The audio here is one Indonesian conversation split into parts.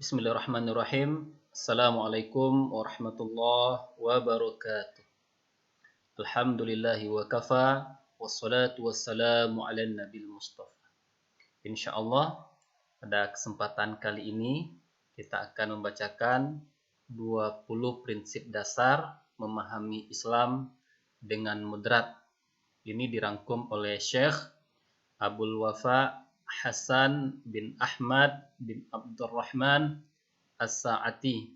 Bismillahirrahmanirrahim. Assalamualaikum warahmatullahi wabarakatuh. Alhamdulillahi wa kafa. Wassalatu wassalamu ala nabil mustafa. Insyaallah pada kesempatan kali ini kita akan membacakan 20 prinsip dasar memahami Islam dengan moderat. Ini dirangkum oleh Syekh Abdul Wafa Hasan bin Ahmad bin Abdurrahman As-Sa'ati.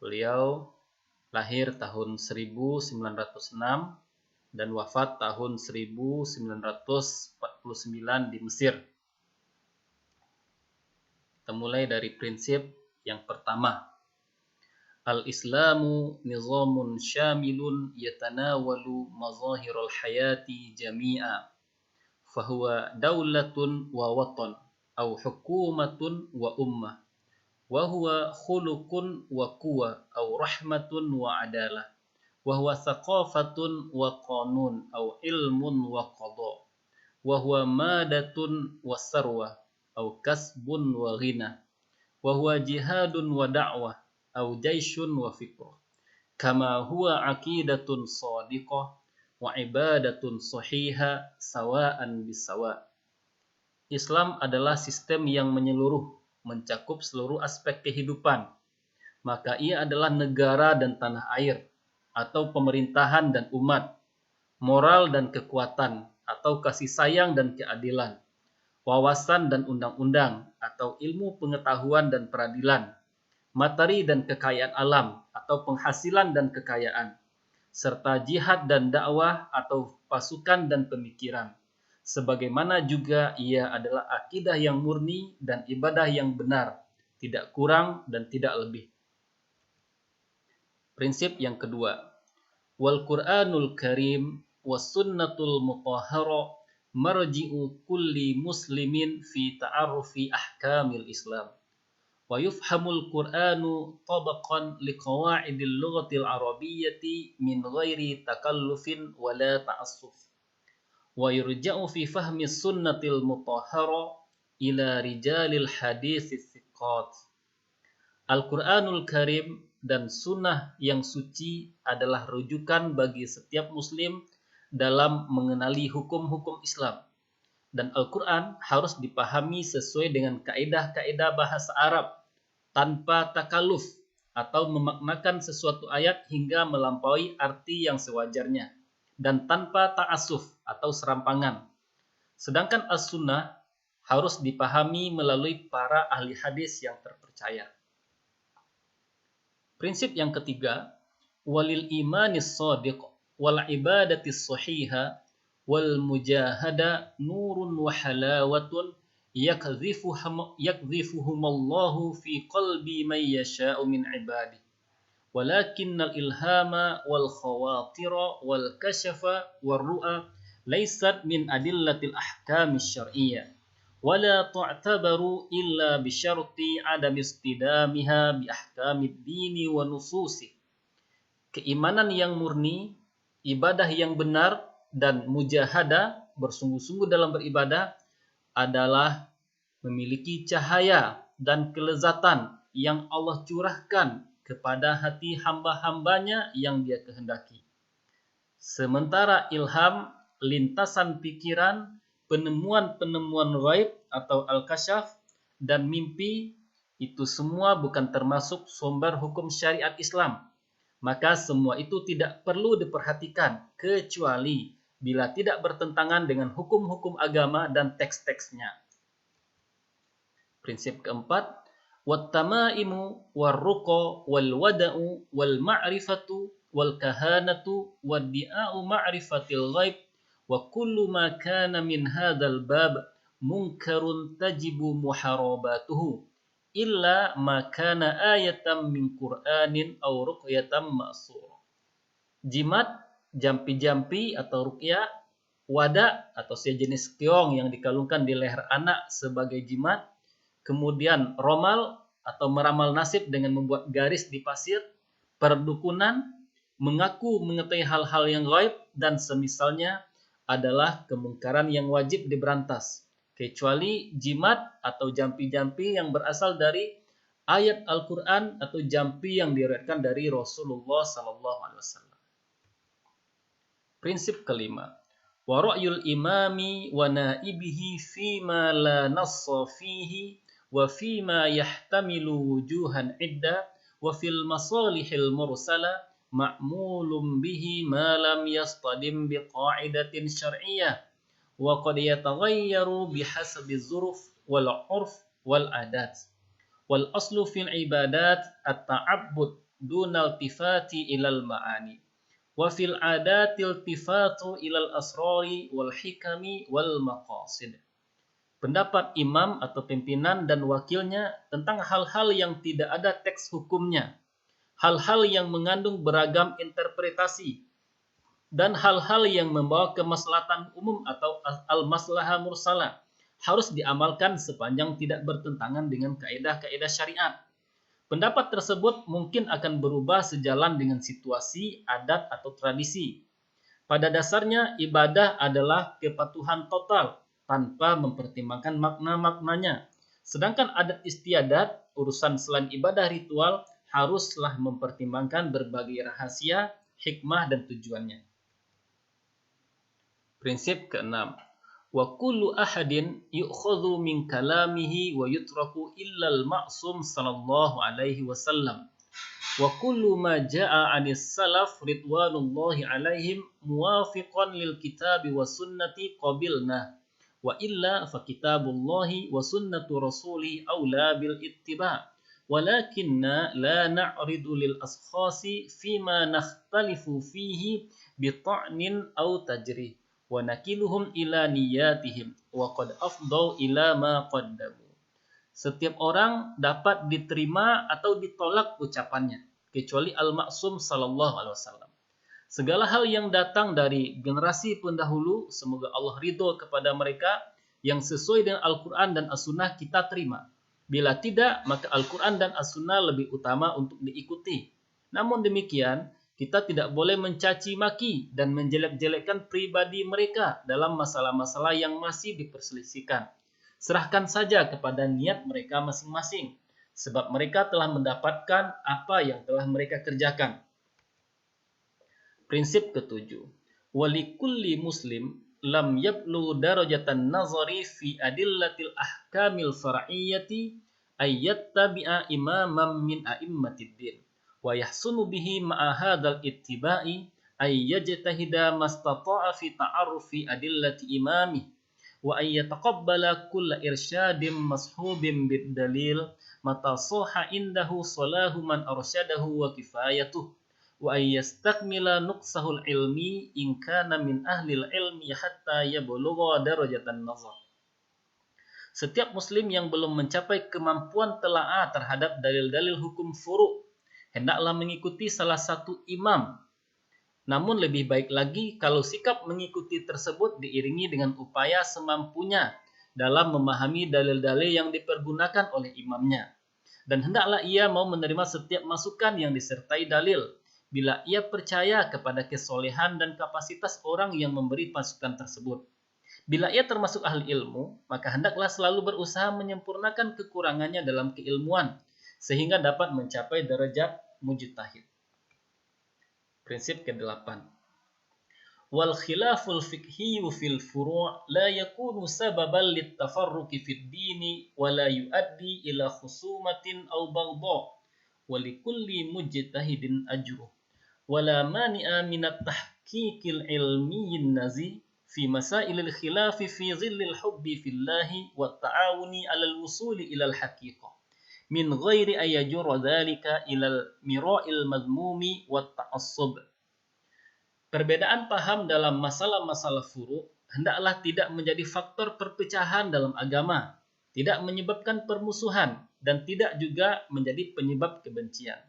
Beliau lahir tahun 1906 dan wafat tahun 1949 di Mesir. Kita mulai dari prinsip yang pertama. Al-Islamu nizamun syamilun yatanawalu mazahirul hayati jami'a. Fahuwa daulatun wa watan au hukumatun wa ummah. Wa huwa khuluqun wa quwa au rahmatun wa adalah. Wa huwa thaqafatun wa qanun au ilmun wa qada. Wa huwa madatun wa sarwa au kasbun wa ghina. Wa huwa jihadun wa da'wah au jaisyun wa fiqh. Kama huwa aqidatun shadiqah wa ibadatun sahiha sawa'an bisawa. Islam adalah sistem yang menyeluruh, mencakup seluruh aspek kehidupan. Maka ia adalah negara dan tanah air, atau pemerintahan dan umat, moral dan kekuatan, atau kasih sayang dan keadilan, wawasan dan undang-undang, atau ilmu pengetahuan dan peradilan, materi dan kekayaan alam, atau penghasilan dan kekayaan, serta jihad dan dakwah atau pasukan dan pemikiran. Sebagaimana juga ia adalah akidah yang murni dan ibadah yang benar, tidak kurang dan tidak lebih. Prinsip yang kedua. Wal Qur'anul Karim was sunnatul mutahhara marji'u kulli muslimin fi ta'arrufi ahkamil Islam. Wa yufhamul Qur'anu tabaqan liqawa'idil lughatil arabiyyati min ghairi takallufin wala ta'assuf. Wa yurja'u fi fahmi sunnatil mutahhara ila rijalil haditsis thiqat. Al-Qur'anul Karim dan sunnah yang suci adalah rujukan bagi setiap muslim dalam mengenali hukum-hukum Islam. Dan Al-Quran harus dipahami sesuai dengan kaidah-kaidah bahasa Arab tanpa takaluf atau memaknakan sesuatu ayat hingga melampaui arti yang sewajarnya dan tanpa ta'assuf atau serampangan. Sedangkan as-sunnah harus dipahami melalui para ahli hadis yang terpercaya. Prinsip yang ketiga, walil imanis shadiq wal ibadatis sahiha wal mujahada nurun wa halawatun yakdhifuhumallahu fi qalbi man yasha'u min ibadihi. Walakinnal ilhama wal khawatira wal kashafa wal ru'a laysat min adillatil ahkamis syar'iyyah wala tu'tabaru illa bi syarti adam istidamiha bi ahkamid dini wa nususi. Keimanan yang murni, ibadah yang benar, dan mujahadah, bersungguh-sungguh dalam beribadah, adalah memiliki cahaya dan kelezatan yang Allah curahkan kepada hati hamba-hambanya yang Dia kehendaki. Sementara ilham, lintasan pikiran, penemuan-penemuan ghaib atau al-kasyaf, dan mimpi, itu semua bukan termasuk sumber hukum syariat Islam. Maka semua itu tidak perlu diperhatikan kecuali bila tidak bertentangan dengan hukum-hukum agama dan teks-teksnya. Prinsip keempat, wat-tamaimu war-ruqa wal-wada'u wal-ma'rifatu wal-kahanatu wad-di'a'u ma'rifatil ghaib wa kullu ma kana min hadzal bab munkarun tajibu muharabatuhu illa ma kana ayatan min Qur'anin aw ruqyatan ma'sur. Jimat, jampi-jampi atau ruqyah, wada atau sejenis keong yang dikalungkan di leher anak sebagai jimat, kemudian romal atau meramal nasib dengan membuat garis di pasir, perdukunan, mengaku mengetahui hal-hal yang gaib dan semisalnya adalah kemungkaran yang wajib diberantas, kecuali jimat atau jampi-jampi yang berasal dari ayat Al-Quran atau jampi yang diriwayatkan dari Rasulullah SAW. Prinsip kelima, wa ra'yul imami wa naibihi fima la nassa fihi wa fima yahtamilu wujuhan idda wa fil masalihil mursala ma'mulun bihi ma lam yastadim biqa'idatin syar'iyyah wa qad yataghayyaru bihasabi dzuruf wal 'urf wal adat wal aslu fil ibadat at-ta'abbud dunal tifati ilal ma'ani wa fil adatil tifatu ilal asrari wal hikami wal maqasid. Pendapat imam atau pimpinan dan wakilnya tentang hal-hal yang tidak ada teks hukumnya, hal-hal yang mengandung beragam interpretasi, dan hal-hal yang membawa kemaslahatan umum atau al-maslahah mursalah harus diamalkan sepanjang tidak bertentangan dengan kaidah-kaidah syariat. Pendapat tersebut mungkin akan berubah sejalan dengan situasi, adat, atau tradisi. Pada dasarnya, ibadah adalah kepatuhan total tanpa mempertimbangkan makna-maknanya. Sedangkan adat istiadat, urusan selain ibadah ritual, haruslah mempertimbangkan berbagai rahasia, hikmah, dan tujuannya. Prinsip keenam, wa kullu ahadin yu'khadhu min kalamihi wa yutraku illa al-ma'sum sallallahu alaihi wasallam wa kullu ma jaa'a 'anis salaf ridwanullahi 'alaihim muwafiqan lil kitabi wa sunnati qabilna wa illa fa kitabullahi wa sunnatu rasulih aula bil ittiba' walakinna la na'ridu lil askhasi fima nakhtalifu fihi bi ta'nin aw tajrih wa nakiluhum ila niyatihim wa qad afdau ila ma qaddamu. Setiap orang dapat diterima atau ditolak ucapannya kecuali al-Ma'sum sallallahu alaihi wasallam. Segala hal yang datang dari generasi pendahulu, semoga Allah ridho kepada mereka, yang sesuai dengan Al-Quran dan As-Sunnah kita terima. Bila tidak, maka Al-Quran dan As-Sunnah lebih utama untuk diikuti. Namun demikian, kita tidak boleh mencaci maki dan menjelek-jelekkan pribadi mereka dalam masalah-masalah yang masih diperselisihkan. Serahkan saja kepada niat mereka masing-masing, sebab mereka telah mendapatkan apa yang telah mereka kerjakan. Prinsip ketujuh, walikulli muslim lam yablu darajatan nazari fi adillatil ahkamil far'iyyati ayyattabi'a imamam min a'immatid din. Wa yahsunu bihi ma'a hadzal ittiba'i ay yajtahida mastata'a fi ta'arrufi adillati imami wa ay yataqabbala kulla irsyadin mashubin bid dalil mata sahha indahu salahu man arsyadahu wa kifayatuh wa ay yastakmila nuqsahul ilmi in kana min ahlil ilmi hatta yablugha darajatan nazar. Setiap muslim yang belum mencapai kemampuan telaah terhadap dalil-dalil hukum furu' hendaklah mengikuti salah satu imam. Namun lebih baik lagi kalau sikap mengikuti tersebut diiringi dengan upaya semampunya dalam memahami dalil-dalil yang dipergunakan oleh imamnya. Dan hendaklah ia mau menerima setiap masukan yang disertai dalil, bila ia percaya kepada kesolehan dan kapasitas orang yang memberi masukan tersebut. Bila ia termasuk ahli ilmu, maka hendaklah selalu berusaha menyempurnakan kekurangannya dalam keilmuan, sehingga dapat mencapai derajat mujtahid. Prinsip ke-8. Wal khilaful fiqhiyyu fil furu' la yakunu sababan littafarruqi fid dini wa la yuaddi ila khusumatin aw baghdha wa likulli mujtahidin ajruh wa la mani'a min at-tahqiqil ilmiyyin nazi fi masailil khilafi fi dhillil hubbi fillahi wat ta'awuni 'alal wusuli ilal haqiqah min ghairi ayajurra dzalika ilal mira'il madmumi wat ta'assub. Perbedaan paham dalam masalah-masalah furu' hendaklah tidak menjadi faktor perpecahan dalam agama, tidak menyebabkan permusuhan, dan tidak juga menjadi penyebab kebencian.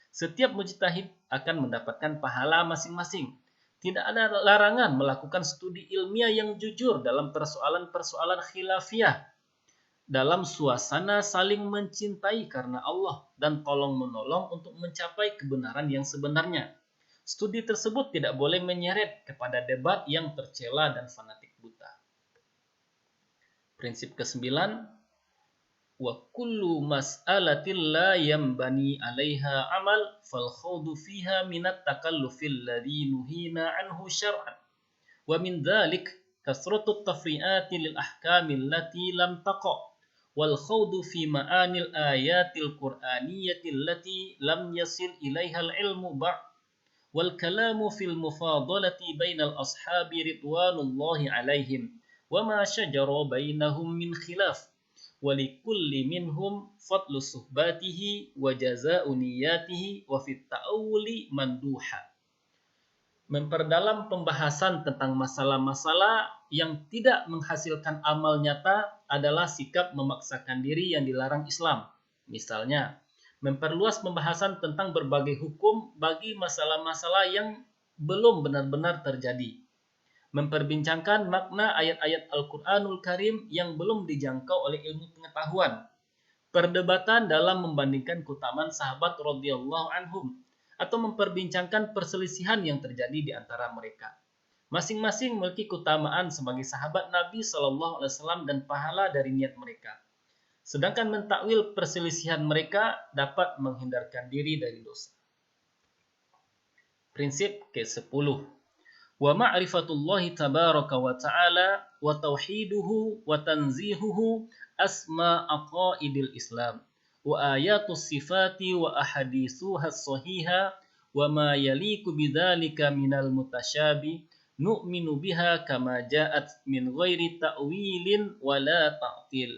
Setiap mujtahid akan mendapatkan pahala masing-masing. Tidak ada larangan melakukan studi ilmiah yang jujur dalam persoalan-persoalan khilafiyah, dalam suasana saling mencintai karena Allah dan tolong-menolong untuk mencapai kebenaran yang sebenarnya. Studi tersebut tidak boleh menyeret kepada debat yang tercela dan fanatik buta. Prinsip ke-9, wa kullu mas'alatin la yanbani 'alaiha 'amal fal khawdu fiha minat takallufil ladzi nuhina 'anhu syar'an wa min dzalik kasratu tafri'ati lil ahkamil lati lam taqa wal khawdu fi ma'anil ayatil qur'aniyyati allati lam yasil ilaiha al ilmu ba'd wal kalamu fil mufadalati bainal ashabi ridwanullahi 'alaihim wa ma syajara bainahum min khilaf walikulli minhum fadlu suhbatihi wa jaza'u niyatihi wa fit ta'awuli manduha. Memperdalam pembahasan tentang masalah-masalah yang tidak menghasilkan amal nyata adalah sikap memaksakan diri yang dilarang Islam. Misalnya, memperluas pembahasan tentang berbagai hukum bagi masalah-masalah yang belum benar-benar terjadi. Memperbincangkan makna ayat-ayat Al-Quranul Karim yang belum dijangkau oleh ilmu pengetahuan. Perdebatan dalam membandingkan keutamaan sahabat radhiyallahu anhum atau memperbincangkan perselisihan yang terjadi di antara mereka. Masing-masing memiliki keutamaan sebagai sahabat Nabi SAW dan pahala dari niat mereka. Sedangkan mentakwil perselisihan mereka dapat menghindarkan diri dari dosa. Prinsip ke-10. Wa ma'rifatullahi tabaraka wa ta'ala wa tauhiduhu wa tanzihuhu asma aqaidil Islam wa ayatus sifati wa ahadithuha sahiha wa ma yaliku bidzalika minal mutasyabi nu'minu biha kama ja'at min ghairi ta'wilin wa la ta'til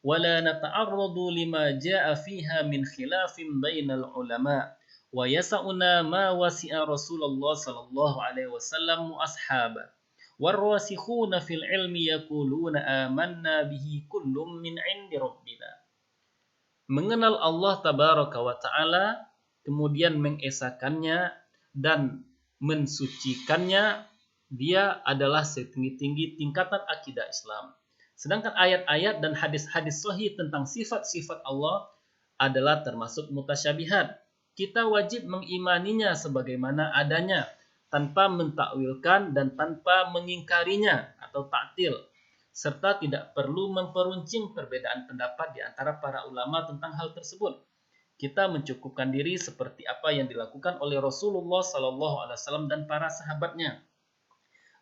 wa la nata'arradu lima ja'a fiha min khilafin bainal ulama' wa yasa'una ma wasi'a Rasulullah sallallahu alaihi wasallam wa ashaba warrasikhuna fil ilmi yaquluna amanna bihi kullum min 'indi rabbina. Mengenal Allah tabaraka wa taala, kemudian mengesakannya dan mensucikannya, dia adalah setinggi-tinggi tingkatan akidah Islam. Sedangkan ayat-ayat dan hadis-hadis sahih tentang sifat-sifat Allah adalah termasuk mutasyabihat. Kita wajib mengimaninya sebagaimana adanya, tanpa mentakwilkan dan tanpa mengingkarinya atau ta'til, serta tidak perlu memperuncing perbedaan pendapat di antara para ulama tentang hal tersebut. Kita mencukupkan diri seperti apa yang dilakukan oleh Rasulullah SAW dan para sahabatnya.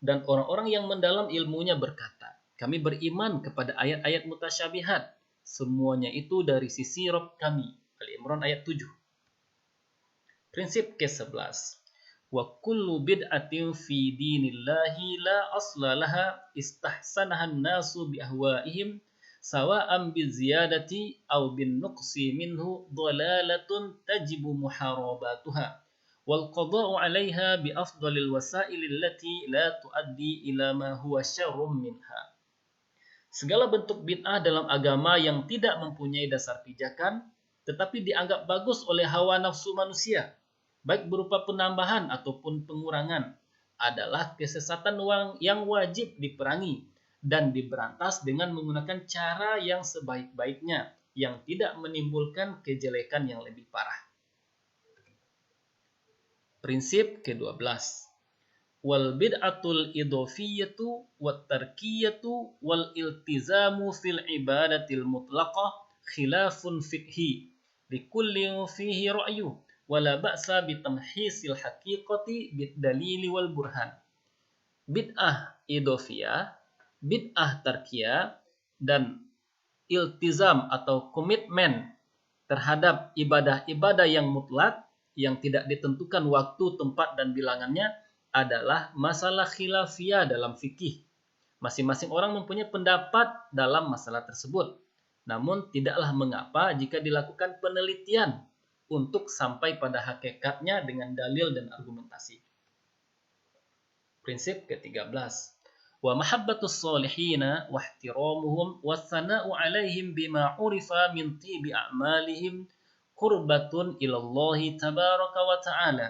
Dan orang-orang yang mendalam ilmunya berkata, kami beriman kepada ayat-ayat mutasyabihat. Semuanya itu dari sisi Rabb kami. Al-Imran ayat 7. Prinsip ke-11. Wa kullu bid'atin fi dinillahi la asla laha istahsanaha an-nasu bi ahwa'ihim sawa'an bi ziyadati aw bin nuqsi minhu dhalalatun tajibu muharabatuha wal qada'u 'alayha bi afdalil wasail allati la tuaddi ila ma huwa syarrun minha. Segala bentuk bid'ah dalam agama yang tidak mempunyai dasar pijakan tetapi dianggap bagus oleh hawa nafsu manusia, baik berupa penambahan ataupun pengurangan, adalah kesesatan yang wajib diperangi dan diberantas dengan menggunakan cara yang sebaik-baiknya, yang tidak menimbulkan kejelekan yang lebih parah. Prinsip ke-12. Wal bid'atul idhofiyatu wat tarkiyatu wal iltizamu fil ibadatil mutlaqah khilafun fiqhi likullin fihi ra'yu wala ba'sa bitamhisil haqiqati bid-dalili wal burhan. Bid'ah idhofiyah, bid'ah tarkiyah, dan iltizam atau komitmen terhadap ibadah-ibadah yang mutlak yang tidak ditentukan waktu, tempat, dan bilangannya adalah masalah khilafiyah dalam fikih. Masing-masing orang mempunyai pendapat dalam masalah tersebut. Namun tidaklah mengapa jika dilakukan penelitian untuk sampai pada hakikatnya dengan dalil dan argumentasi. Prinsip ke-13. Wa mahabbatus solihina wa ihtiramuhum wa thana'u 'alaihim bima 'urifa min tibi a'malihim qurbatun ila Allah tabaraka wa ta'ala.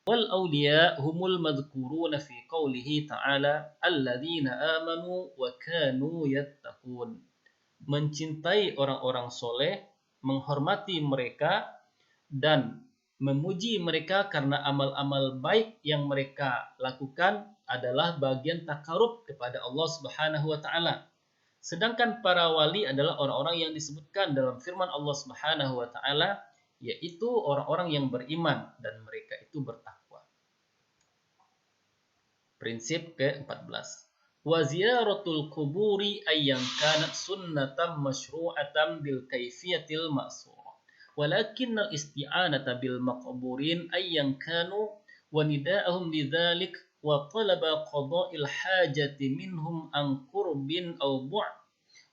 Wal awliya humul madhkuruna fi qawlihi ta'ala alladzina amanu wa kanu yattaqun. Mencintai orang-orang soleh, menghormati mereka, dan memuji mereka karena amal-amal baik yang mereka lakukan adalah bagian takarub kepada Allah Subhanahu wa taala. Sedangkan para wali adalah orang-orang yang disebutkan dalam firman Allah Subhanahu wa taala, yaitu orang-orang yang beriman dan mereka itu bertakwa. Prinsip ke-14. Wa ziyaratul kuburi ayyan kanat sunnatan masyru'atan bil kaifiyatil ma'surah. Walakin al-isti'anata bil maqburin ayyan kanu wa nida'ahum lidzalik wa talaba qada'il hajati minhum an qurbin aw bu'd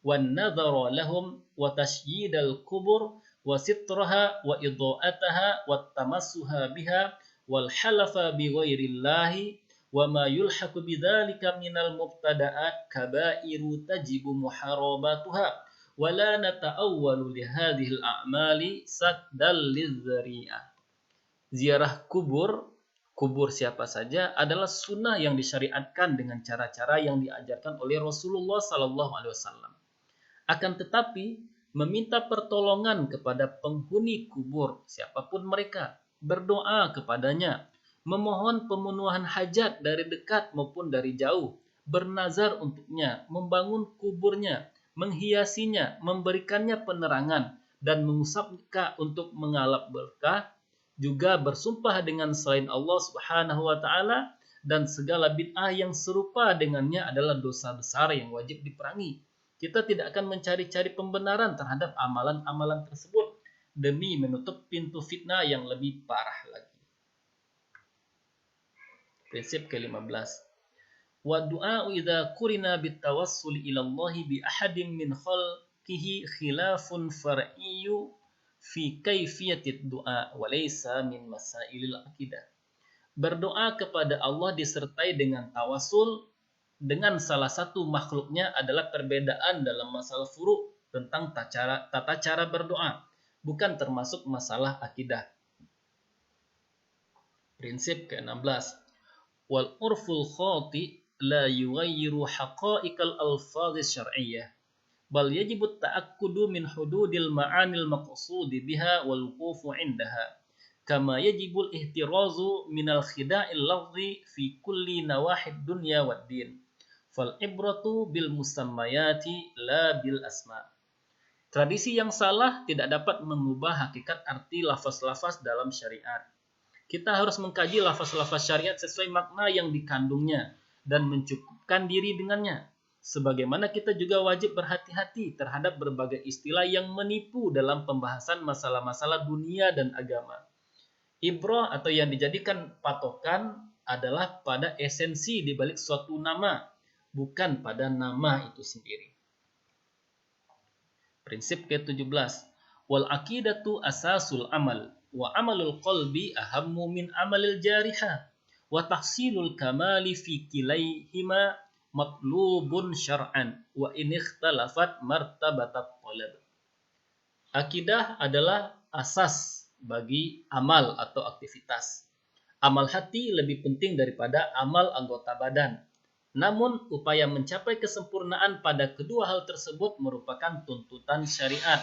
wan nadhara lahum wa tashyidal kubur wa sitraha wa idha'ataha wa tamassuha biha wal halafa bi ghairillahi wa ma yulhaqu bidzalika minal mubtada'at kabairu tajibu muharabatuha wa la nata'awwalu li hadhihi al-a'mali saddal lidzari'ah. Ziarah kubur siapa saja adalah sunnah yang disyariatkan dengan cara-cara yang diajarkan oleh Rasulullah sallallahu alaihi wasallam. Akan tetapi meminta pertolongan kepada penghuni kubur siapapun mereka, berdoa kepadanya, memohon pemenuhan hajat dari dekat maupun dari jauh, bernazar untuknya, membangun kuburnya, menghiasinya, memberikannya penerangan, dan mengusap muka untuk mengalap berkah, juga bersumpah dengan selain Allah Subhanahu wa taala, dan segala bid'ah yang serupa dengannya adalah dosa besar yang wajib diperangi. Kita tidak akan mencari-cari pembenaran terhadap amalan-amalan tersebut demi menutup pintu fitnah yang lebih parah lagi. Prinsip ke-15. Wa du'a'u idza qurina bitawassul ila Allah bi ahadin min khalqihi khilafun far'iyyu fi kaifiyatid du'a wa laysa min masailil aqidah. Berdoa kepada Allah disertai dengan tawasul dengan salah satu makhluknya adalah perbedaan dalam masalah furu' tentang tata cara berdoa, bukan termasuk masalah akidah. Prinsip ke-16. Wal urful khati la yughayyiru haqa'iqal alfadhis syar'iyyah bal yajibu ta'akkudu min hududil ma'anil maqsudi biha wal wuqufu 'indaha kama yajibul ihtirazu minal khida'il lafzi fi kulli nawahid dunya wad din fal ibratu bil musammayati la bil asma. Tradisi yang salah tidak dapat mengubah hakikat arti lafaz-lafaz dalam syariat. Kita harus mengkaji lafaz-lafaz syariat sesuai makna yang dikandungnya dan mencukupkan diri dengannya. Sebagaimana kita juga wajib berhati-hati terhadap berbagai istilah yang menipu dalam pembahasan masalah-masalah dunia dan agama. Ibrah atau yang dijadikan patokan adalah pada esensi di balik suatu nama, bukan pada nama itu sendiri. Prinsip ke-17. Wal aqidatu asasul amal wa amalul qalbi ahammu min amalil jariha wa tahsilul kamali fi kilaihima matlubun syar'an wa in ikhtalafat martabatat talab. Akidah adalah asas bagi amal atau aktivitas. Amal hati lebih penting daripada amal anggota badan. Namun upaya mencapai kesempurnaan pada kedua hal tersebut merupakan tuntutan syariat,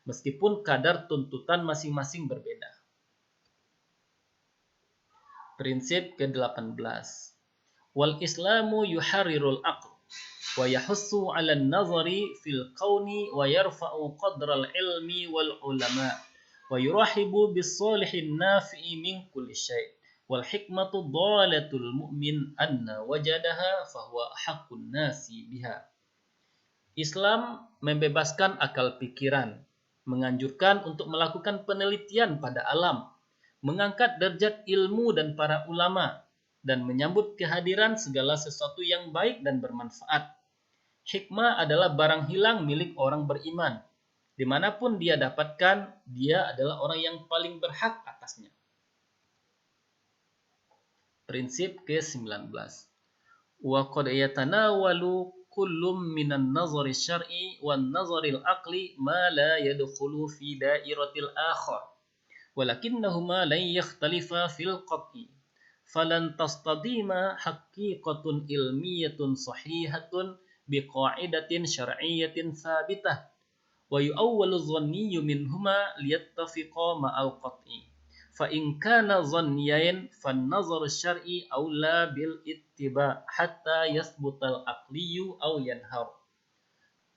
meskipun kadar tuntutan masing-masing berbeda. Prinsip ke-18. Wal Islamu yuharrirul aql wa yahussu 'ala an-nazari fil kauni wa yarfa'u qadral ilmi wal ulama wa yurahibu bis salihin nafi'i min kulli syai'. Wal hikmatu dhalatul mu'min anna wajadaha fahuwa haqqun nasi biha. Islam membebaskan akal pikiran, menganjurkan untuk melakukan penelitian pada alam, mengangkat derajat ilmu dan para ulama, dan menyambut kehadiran segala sesuatu yang baik dan bermanfaat. Hikmah adalah barang hilang milik orang beriman. Dimanapun dia dapatkan, dia adalah orang yang paling berhak atasnya. Prinsip ke-19. Wa qad yatanawalu kullum minan nazari syar'i wan nazaril aqli ma la yadkhulu fi dairatil akhar walakinnahuma lan yakhtalifa fil qat'i falan tastadima haqiqatun ilmiyatun sahihatun biqa'idatin syar'iyyatin thabitah wa yu'awwalu dhanniyu minhuma liyattafiqa ma'al qat'i. Fa in kana dhanniyain fan nazar syar'i aula bil ittiba hatta yathbutal aqliyu aw yanhar.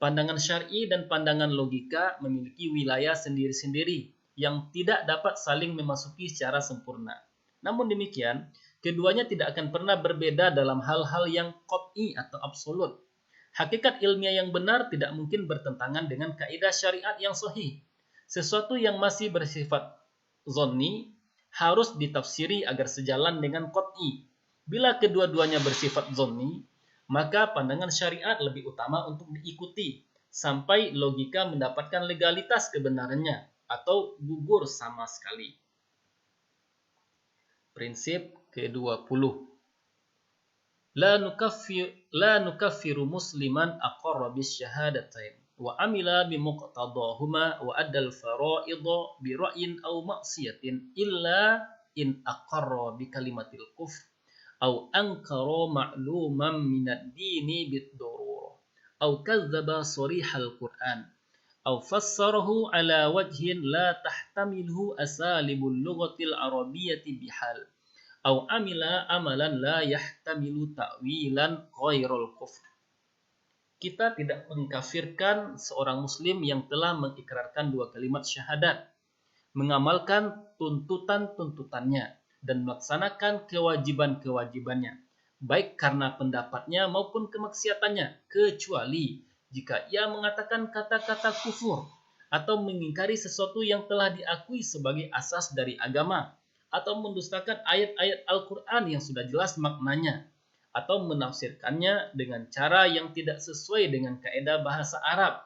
Pandangan syar'i dan pandangan logika memiliki wilayah sendiri-sendiri yang tidak dapat saling memasuki secara sempurna. Namun demikian, keduanya tidak akan pernah berbeda dalam hal-hal yang qat'i atau absolut. Hakikat ilmiah yang benar tidak mungkin bertentangan dengan kaidah syariat yang sahih. Sesuatu yang masih bersifat zonni harus ditafsiri agar sejalan dengan qat'i. Bila kedua-duanya bersifat zonni, maka pandangan syariat lebih utama untuk diikuti sampai logika mendapatkan legalitas kebenarannya atau gugur sama sekali. Prinsip ke-20. La nukaffiru musliman aqarra bisyahadatain wa amila bimuqtadahuma wa addal fara'idha bi ra'yin aw ma'siyatin illa in aqarra bi kalimatil kufr أو أنكر معلوما من الدين بالضرورة أو كذب صريح القرآن أو فسره على وجه لا تحتمله أساليب اللغة العربية بحال أو عمل عملا لا يحتمل تأويلا غير الكفر. Kita tidak mengkafirkan seorang muslim yang telah mengikrarkan dua kalimat syahadat, mengamalkan tuntutan-tuntutannya, dan melaksanakan kewajiban-kewajibannya, baik karena pendapatnya maupun kemaksiatannya, kecuali jika ia mengatakan kata-kata kufur atau mengingkari sesuatu yang telah diakui sebagai asas dari agama, atau mendustakan ayat-ayat Al-Quran yang sudah jelas maknanya, atau menafsirkannya dengan cara yang tidak sesuai dengan kaidah bahasa Arab,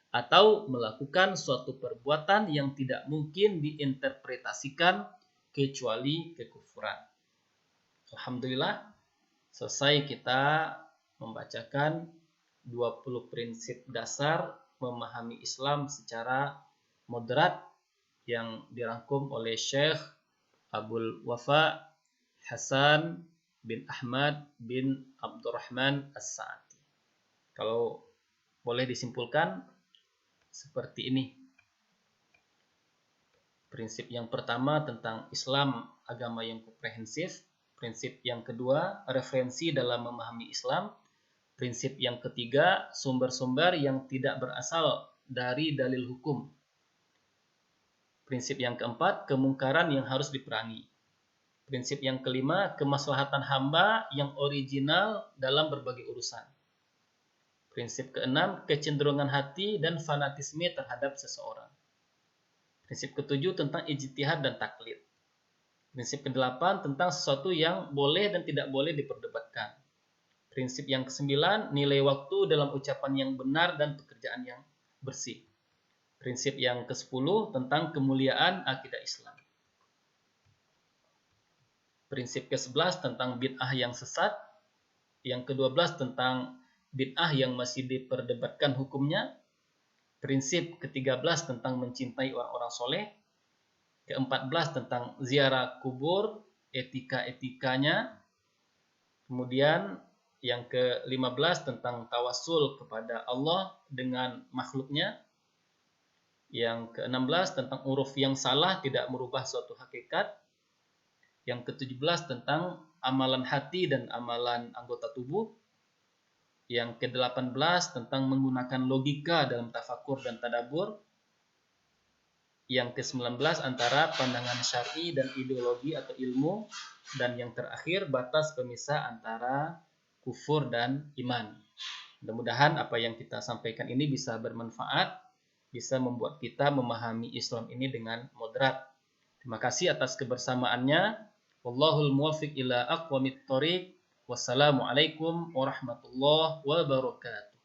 atau melakukan suatu perbuatan yang tidak mungkin diinterpretasikan kecuali kekufuran. Alhamdulillah, selesai kita membacakan 20 prinsip dasar memahami Islam secara moderat yang dirangkum oleh Syekh Abdul Wafa Hasan bin Ahmad bin Abdurrahman As-Sa'di. Kalau boleh disimpulkan seperti ini. Prinsip yang pertama tentang Islam, agama yang komprehensif. Prinsip yang kedua, referensi dalam memahami Islam. Prinsip yang ketiga, sumber-sumber yang tidak berasal dari dalil hukum. Prinsip yang keempat, kemungkaran yang harus diperangi. Prinsip yang kelima, kemaslahatan hamba yang original dalam berbagai urusan. Prinsip keenam, kecenderungan hati dan fanatisme terhadap seseorang. Prinsip ketujuh tentang ijtihad dan taklid. Prinsip kedelapan tentang sesuatu yang boleh dan tidak boleh diperdebatkan. Prinsip yang kesembilan, nilai waktu dalam ucapan yang benar dan pekerjaan yang bersih. Prinsip yang kesepuluh tentang kemuliaan akidah Islam. Prinsip ke-11 tentang bid'ah yang sesat. Yang ke-12 tentang bid'ah yang masih diperdebatkan hukumnya. Prinsip ke-13 tentang mencintai orang-orang soleh. Ke-14 tentang ziarah kubur, etika-etikanya. Kemudian yang ke-15 tentang tawasul kepada Allah dengan makhluknya. Yang ke-16 tentang uruf yang salah tidak merubah suatu hakikat. Yang ke-17 tentang amalan hati dan amalan anggota tubuh. Yang ke-18 tentang menggunakan logika dalam tafakur dan tadabbur. Yang ke-19 antara pandangan syar'i dan ideologi atau ilmu. Dan yang terakhir batas pemisah antara kufur dan iman. Mudah-mudahan apa yang kita sampaikan ini bisa bermanfaat, bisa membuat kita memahami Islam ini dengan moderat. Terima kasih atas kebersamaannya. Wallahul muwaffiq ila aqwamit thoriq. Wassalamualaikum warahmatullahi wabarakatuh.